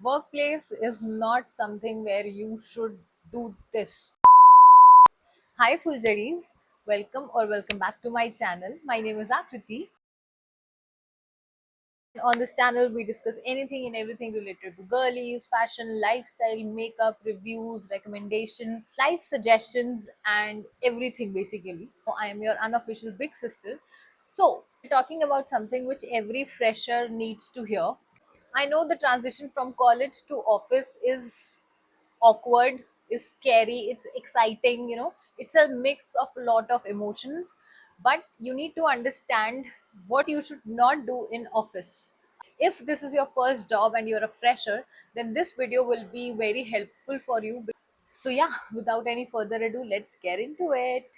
Workplace is not something where you should do this. Hi Fuljaris, welcome back to my channel. My name is Akriti. On this channel, we discuss anything and everything related to girlies, fashion, lifestyle, makeup, reviews, recommendation, life suggestions, and everything basically. I am your unofficial big sister. So, we're talking about something which every fresher needs to hear. I know the transition from college to office is awkward, is scary, it's exciting, it's a mix of a lot of emotions, but you need to understand what you should not do in office. If this is your first job and you're a fresher, then this video will be very helpful for you. So yeah, without any further ado, let's get into it.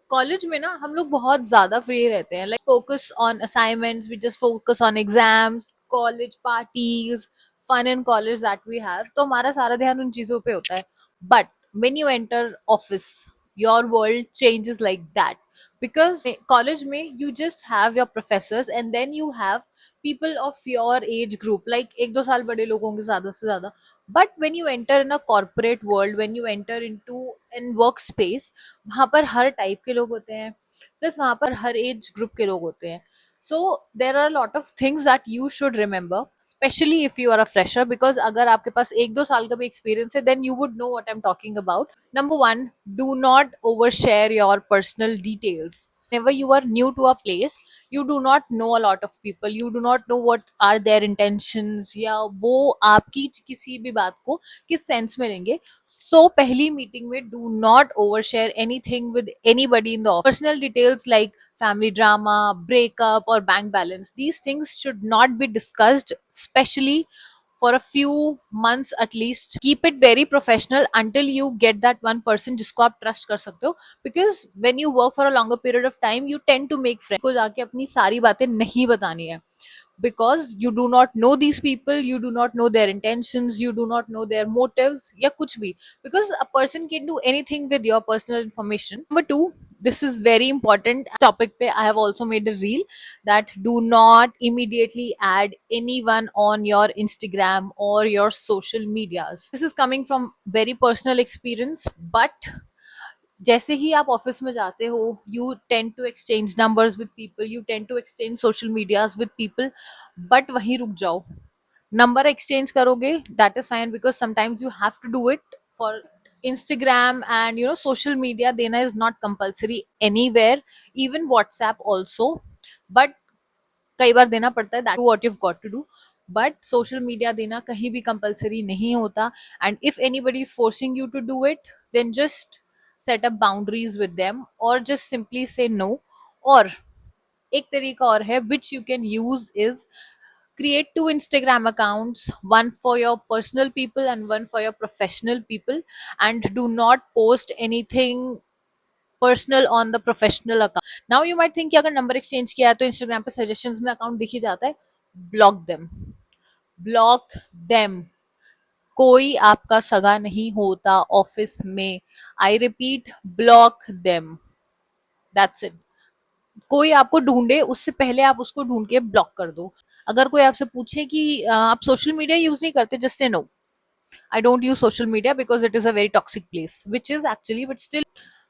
College में ना हम लोग बहुत ज्यादा free रहते हैं, like focus on assignments, we just focus on exams, college parties, fun in college that we have, तो हमारा सारा ध्यान उन चीजों पे होता है. But when you enter office, your world changes like that, because college में you just have your professors and then you have people of your age group, like एक दो साल बड़े लोग होंगे ज्यादा से ज्यादा. But when you enter in a corporate world, when you enter into in work space, वहां पर हर टाइप के लोग होते हैं, प्लस वहां पर हर एज ग्रुप के लोग होते हैं. So there are lot of things that you should remember, specially if you are a fresher, because अगर आपके पास एक दो साल का भी एक्सपीरियंस है, then you would know what I am talking about. Number one, do not overshare your personal details. Whenever you are new to a place, you do not know a lot of people. You do not know what are their intentions, या वो आपकी किसी भी बात को किस sense में लेंगे. So पहली मीटिंग में do not overshare anything with anybody in the office. Personal details like family drama, breakup, or bank balance. These things should not be discussed, especially for a few months at least. Keep it very professional until you get that one person जिसको आप trust कर सकते हो, because when you work for a longer period of time, you tend to make friends को जाके अपनी सारी बातें नहीं बतानी है, because you do not know these people, you do not know their intentions, you do not know their motives या कुछ भी, because a person can do anything with your personal information. Number two, this is very important topic pe I have also made a reel that do not immediately add anyone on your Instagram or your social medias. This is coming from very personal experience, but जैसे ही आप office में जाते हो, you tend to exchange numbers with people, you tend to exchange social medias with people, but वहीं रुक जाओ. Number exchange करोगे, that is fine, because sometimes you have to do it for Instagram, and social media dena is not compulsory anywhere, even WhatsApp also, but कई बार देना पड़ता है, that what you've got to do. But social media देना कहीं भी compulsory नहीं होता, and if anybody is forcing you to do it, then just set up boundaries with them, और जस्ट सिंपली से नो. और एक तरीका और है which you can use is create two Instagram accounts, one for your personal people and one for your professional people, and do not post anything personal on the professional account. Now you might think कि अगर number exchange किया है तो Instagram पे suggestions में account दिख ही जाता है. Block them, block them. कोई आपका सगा नहीं होता ऑफिस में. I repeat, block them. That's it. कोई आपको ढूंढे उससे पहले आप उसको ढूंढ के ब्लॉक कर दो. अगर कोई आपसे पूछे कि आप सोशल मीडिया यूज नहीं करते, just say no, I don't use social media because it is a very toxic place, which is actually, but still.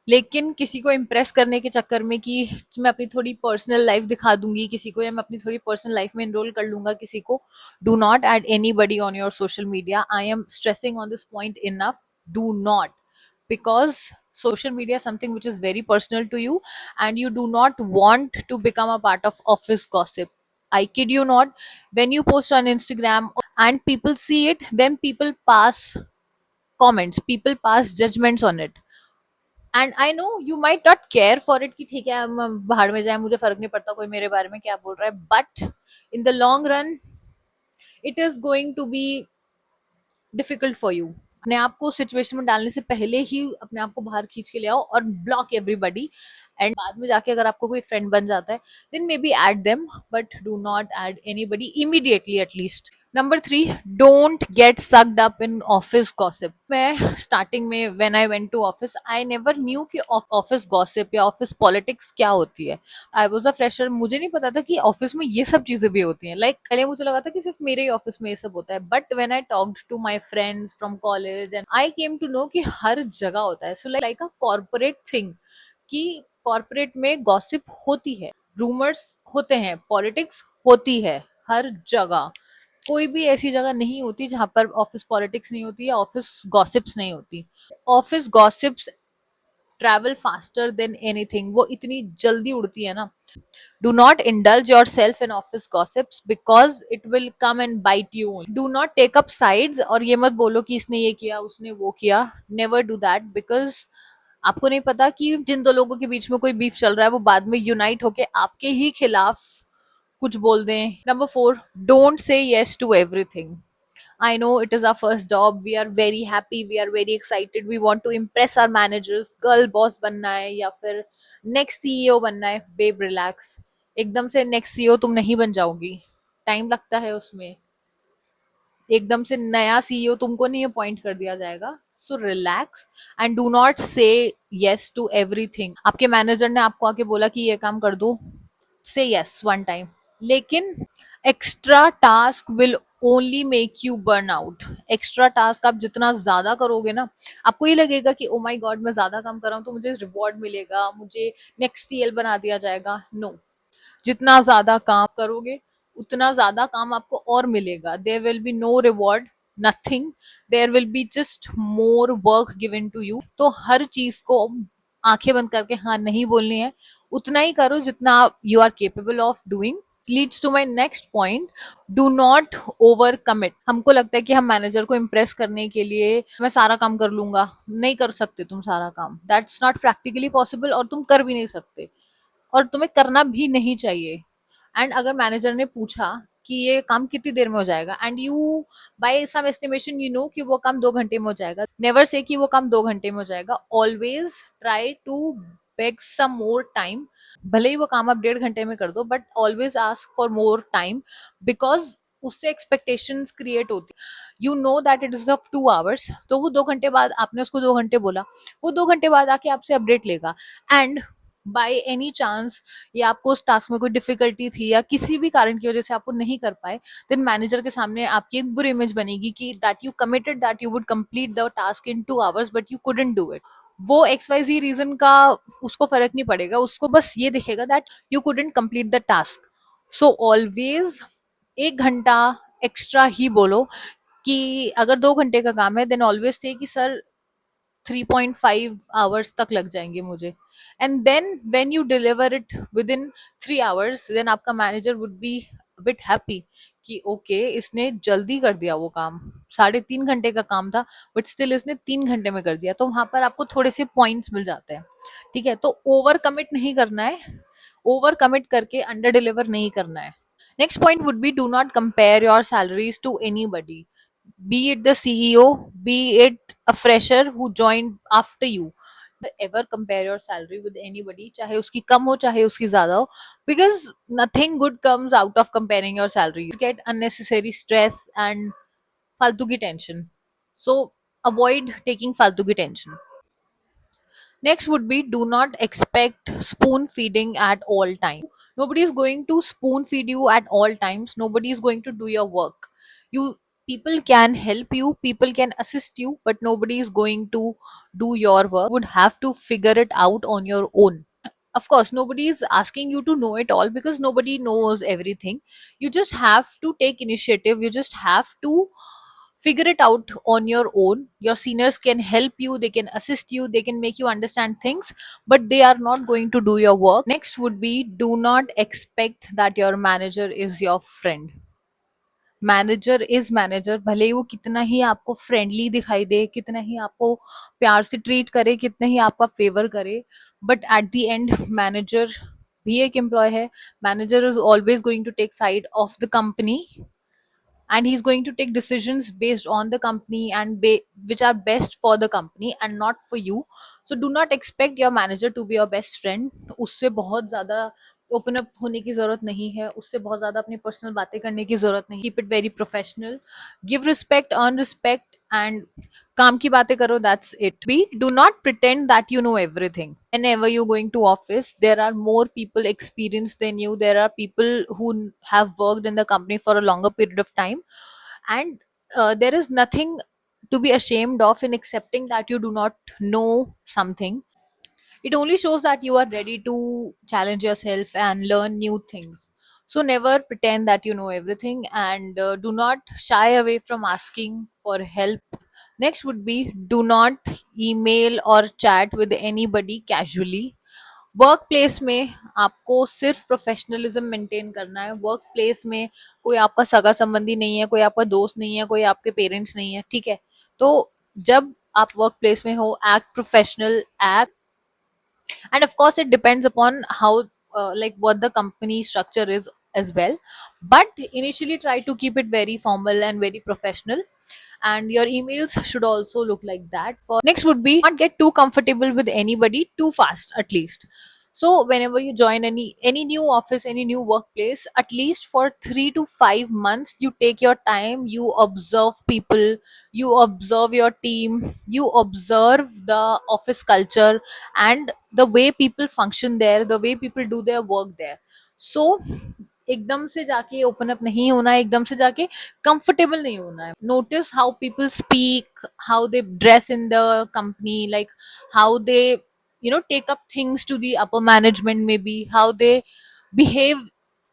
लेकिन किसी को इम्प्रेस करने के चक्कर में कि मैं अपनी थोड़ी पर्सनल लाइफ दिखा दूंगी किसी को, या मैं अपनी थोड़ी पर्सनल लाइफ में इनरोल कर लूंगा किसी को, do not add anybody on your social media. I am stressing on this point enough. Do not, because social media is something which is very personal to you, and you do not want to become a part of office gossip. I kid you not, when you post on Instagram and people see it, then people pass comments, people pass judgments on it. And I know you might not care for it कि ठीक है हम बाहर में जाए, मुझे फर्क नहीं पड़ता कोई मेरे बारे में क्या बोल रहा है, but in the long run it is going to be difficult for you. अपने आप को सिचुएशन में डालने से पहले ही अपने आप को बाहर खींच के ले आओ और ब्लॉक एवरीबडी. एंड बाद में जाके अगर आपको कोई फ्रेंड बन जाता है, then maybe add them, but do not add anybody immediately at least. Number three, don't get sucked up in office gossip. मैं स्टार्टिंग में when I went to office I never knew कि office gossip या office politics क्या होती है। I was a fresher, मुझे नहीं पता था कि ऑफिस में ये सब चीजें भी होती हैं। पहले मुझे लगा था कि सिर्फ मेरे ही ऑफिस में ये सब होता है, but when I talked to my friends from college and I came to know कि हर जगह होता है। So like a corporate thing, कि कॉर्पोरेट में गॉसिप होती है, रूमर्स होते हैं, पॉलिटिक्स होती है हर जगह। कोई भी ऐसी जगह नहीं होती जहां पर ऑफिस पॉलिटिक्स नहीं होती या ऑफिस गॉसिप्स नहीं होती। Office gossips travel faster than anything, वो इतनी जल्दी उड़ती है ना। Do not indulge yourself in office gossips because it will come and bite you. Do not take up sides, और ये मत बोलो कि इसने ये किया उसने वो किया। नेवर डू दैट, बिकॉज आपको नहीं पता कि जिन दो लोगों के बीच में कोई बीफ चल रहा है वो बाद में यूनाइट होके आपके ही खिलाफ कुछ बोल दें। Number four, don't say yes to everything. I know it is our first job. We are very happy. We are very excited. We want to impress our managers. Girl boss बनना है या फिर next CEO बनना है. Babe relax. एकदम से next CEO तुम नहीं बन जाओगी. टाइम लगता है उसमें। एकदम से नया सीईओ तुमको नहीं अपॉइंट कर दिया जाएगा। So relax and do not से येस टू एवरीथिंग। आपके मैनेजर ने आपको आके बोला कि ये काम कर दो, से यस वन टाइम, लेकिन extra task will only make you burn out. Extra task आप जितना ज्यादा करोगे ना, आपको ये लगेगा कि ओ माय गॉड मैं ज्यादा काम कर रहा हूँ तो मुझे रिवॉर्ड मिलेगा, मुझे नेक्स्ट टीएल बना दिया जाएगा। नो, जितना ज्यादा काम करोगे उतना ज्यादा काम आपको और मिलेगा। There will be no reward, nothing, there will be just more work given to you. तो हर चीज को आंखें बंद करके हाँ नहीं बोलनी है, उतना ही करो जितना you are capable of doing. Leads to my next point, do not over commit. हमको लगता है कि हम मैनेजर को इम्प्रेस करने के लिए मैं सारा काम कर लूंगा। नहीं कर सकते तुम सारा काम, दैट्स नॉट प्रैक्टिकली पॉसिबल, और तुम कर भी नहीं सकते, और तुम्हें करना भी नहीं चाहिए। एंड अगर मैनेजर ने पूछा कि ये काम कितनी देर में हो जाएगा and you by some estimation you know कि वो काम 2 घंटे में हो जाएगा, नेवर से कि वो काम 2 घंटे में हो जाएगा। Always try to beg some more time. भले ही वो काम आप 1.5 घंटे में कर दो, but always ask for more time, because उससे एक्सपेक्टेशंस क्रिएट होती। You know that it is of 2 hours, तो वो 2 घंटे बाद, आपने उसको 2 घंटे बोला, वो 2 घंटे बाद आके आपसे अपडेट लेगा। एंड बाय एनी चांस या आपको उस टास्क में कोई डिफिकल्टी थी या किसी भी कारण की वजह से आपको नहीं कर पाए, देन मैनेजर के सामने आपकी एक बुरी इमेज बनेगी कि that you committed that you would complete the task in 2 hours but you couldn't do it. वो XYZ रीजन का उसको फर्क नहीं पड़ेगा, उसको बस ये दिखेगा that you couldn't complete the task. So always 1 घंटा एक्स्ट्रा ही बोलो। कि अगर 2 घंटे का काम है, देन ऑलवेज से कि सर 3.5 आवर्स तक लग जाएंगे मुझे। And then when you deliver it within 3 hours, then आपका manager would be bit happy कि ओके इसने जल्दी कर दिया वो काम। 3.5 घंटे का काम था, बट स्टिल इसने 3 घंटे में कर दिया, तो वहां पर आपको थोड़े से पॉइंट्स मिल जाते हैं। ठीक है, तो ओवर कमिट नहीं करना है, ओवर कमिट करके अंडर डिलीवर नहीं करना है। Next point would be, do not compare your salaries to anybody, be it the CEO, be it a fresher who joined after you. Ever compare your salary with anybody, चाहे उसकी कम हो चाहे उसकी ज्यादा हो, because nothing good comes out of comparing your salary. You get unnecessary stress and फालतू की tension. So avoid taking फालतू की tension. Next would be, do not expect spoon feeding at all times. Nobody is going to spoon feed you at all times. Nobody is going to do your work. You People can help you, people can assist you, but nobody is going to do your work. You would have to figure it out on your own. Of course, nobody is asking you to know it all because nobody knows everything. You just have to take initiative. You just have to figure it out on your own. Your seniors can help you, they can assist you, they can make you understand things, but they are not going to do your work. Next would be, do not expect that your manager is your friend. Manager is manager, भले ही वो कितना ही आपको friendly दिखाई दे, कितना ही आपको प्यार से ट्रीट करे, कितना ही आपका फेवर करे, but at the end manager भी एक एम्प्लॉय है। Manager is always going to take side of the company, and he's going to take decisions based on the company and which are best for the company and not for you. So do not expect your manager to be your best friend. उससे बहुत ज़्यादा open up होने की जरूरत नहीं है, उससे बहुत ज्यादा अपनी पर्सनल बातें करने की जरूरत नहीं। Keep it very professional, give respect, earn respect, and काम की बातें करो, that's it. Be, do not pretend that you know everything. Whenever you're going to office, there are more people experienced than you. There are people who have worked in the company for a longer period of time, and there is nothing to be ashamed of in accepting that you do not know something. It only shows that you are ready to challenge yourself and learn new things. So never pretend that you know everything, and do not shy away from asking for help. Next would be, do not email or chat with anybody casually. Work place में आपको सिर्फ professionalism maintain करना है। Work place में कोई आपका सगा संबंधी नहीं है, कोई आपका दोस्त नहीं है, कोई आपके पेरेंट्स नहीं है, ठीक है? तो जब आप वर्क प्लेस में हो, act professional, act, and of course it depends upon how like what the company structure is as well, but initially try to keep it very formal and very professional, and your emails should also look like that. For next would be, not get too comfortable with anybody too fast, at least. So whenever you join any new office, any new workplace, at least for 3 to 5 months, you take your time, you observe people, you observe your team, you observe the office culture, and the way people function there, the way people do their work there. So एकदम से जाके open up नहीं होना है, एकदम से जाके comfortable नहीं होना है। Notice how people speak, how they dress in the company, like how they take up things to the upper management, maybe how they behave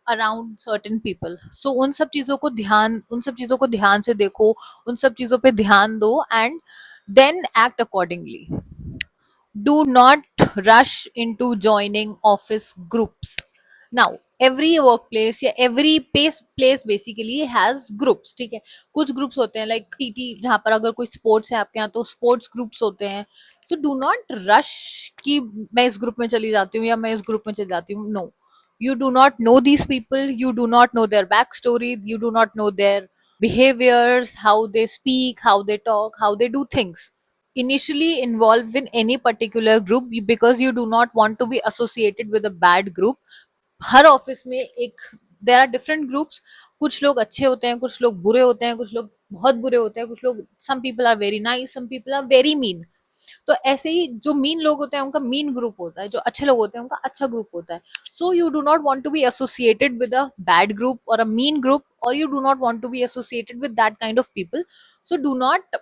around certain people. So उन सब चीजों को ध्यान से देखो, उन सब चीजों पे ध्यान दो, and then act accordingly. Do not rush into joining office groups. Now every workplace या every place basically has groups, ठीक है? कुछ ग्रुप्स होते हैं लाइक टीटी, जहाँ पर अगर कोई स्पोर्ट्स है आपके यहाँ तो स्पोर्ट्स ग्रुप्स होते हैं। सो डू नॉट रश कि मैं इस ग्रुप में चली जाती हूँ या मैं इस ग्रुप में चली जाती हूँ। No, you do not know these people, you do not know their backstory, you do not know their behaviors, how they speak, how they talk, how they do things. Initially involved in any particular group because you do not want to be associated with a bad group. Her office में एक there are different groups. कुछ लोग अच्छे होते हैं, कुछ लोग बुरे होते हैं, कुछ लोग बहुत बुरे होते हैं, कुछ लोग, some people are very nice, some people are very mean. तो ऐसे ही जो मीन लोग होते हैं उनका मीन ग्रुप होता है, जो अच्छे लोग होते हैं उनका अच्छा ग्रुप होता है। So you do not want to be associated with a bad group और अ मीन ग्रुप, और you do not want to be associated with that kind of people. So do not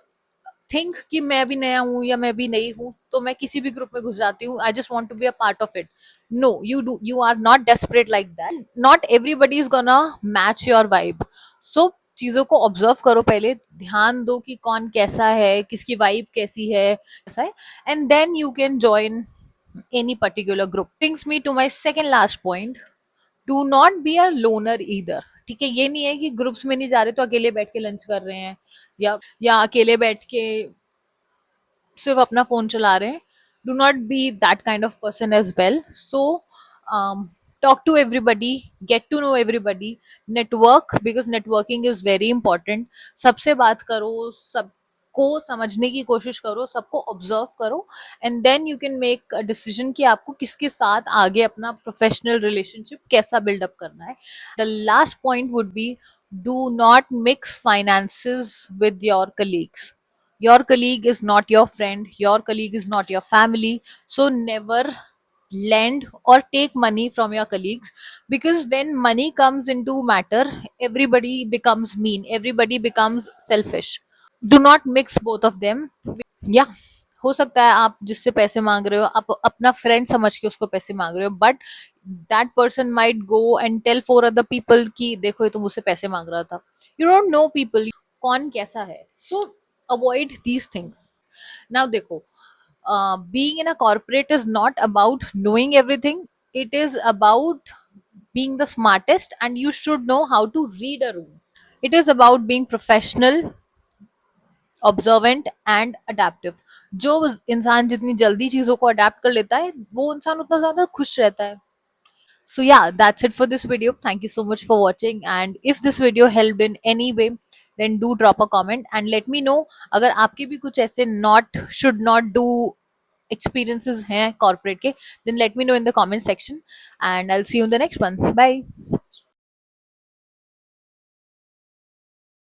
think कि मैं भी नया हूँ या मैं भी नई हूँ तो मैं किसी भी ग्रुप में घुस जाती हूँ, I just want to be a part of it. No, you are not desperate like that. Not everybody is gonna match your vibe. So चीजों को ऑब्जर्व करो, पहले ध्यान दो कि कौन कैसा है, किसकी वाइब कैसी है, कैसा है, and then you can join any particular group. Brings me to my second last point, do not be a loner either. ठीक है, ये नहीं है कि ग्रुप्स में नहीं जा रहे तो अकेले बैठ के लंच कर रहे हैं, या अकेले बैठ के सिर्फ अपना फोन चला रहे हैं। Do not be that kind of person as well. So talk to everybody, get to know everybody, network, because networking is very important. सबसे बात करो, सबको समझने की कोशिश करो, सबको ऑब्जर्व करो, and then you can make a decision कि आपको किसके साथ आगे अपना प्रोफेशनल रिलेशनशिप कैसा बिल्डअप करना है। The last point would be, do not mix finances with your colleagues. Your colleague is not your friend, your colleague is not your family. So never lend or take money from your colleagues, because when money comes into matter, everybody becomes mean, everybody becomes selfish. Do not mix both of them. या हो सकता है आप जिससे पैसे मांग रहे हो आप अपना फ्रेंड समझ के उसको पैसे मांग रहे हो, but that person might go and tell for other people कि देखो ये तो मुझसे पैसे मांग रहा था। यू डोंट नो पीपल, कौन कैसा है। सो अवॉइड दीज थिंग्स। नाउ देखो, being in a corporate is not about knowing everything, it is about being the smartest, and you should know how to read a room. It is about being professional, observant and adaptive. जो इंसान जितनी जल्दी चीजों को adapt कर लेता है वो इंसान उतना ज्यादा खुश रहता है। So yeah, that's it for this video. Thank you so much for watching, and if this video helped in any way, then do drop a comment and let me know अगर आपके भी कुछ ऐसे not should not do experiences हैं corporate के, then let me know in the comment section, and I'll see you in the next one. Bye.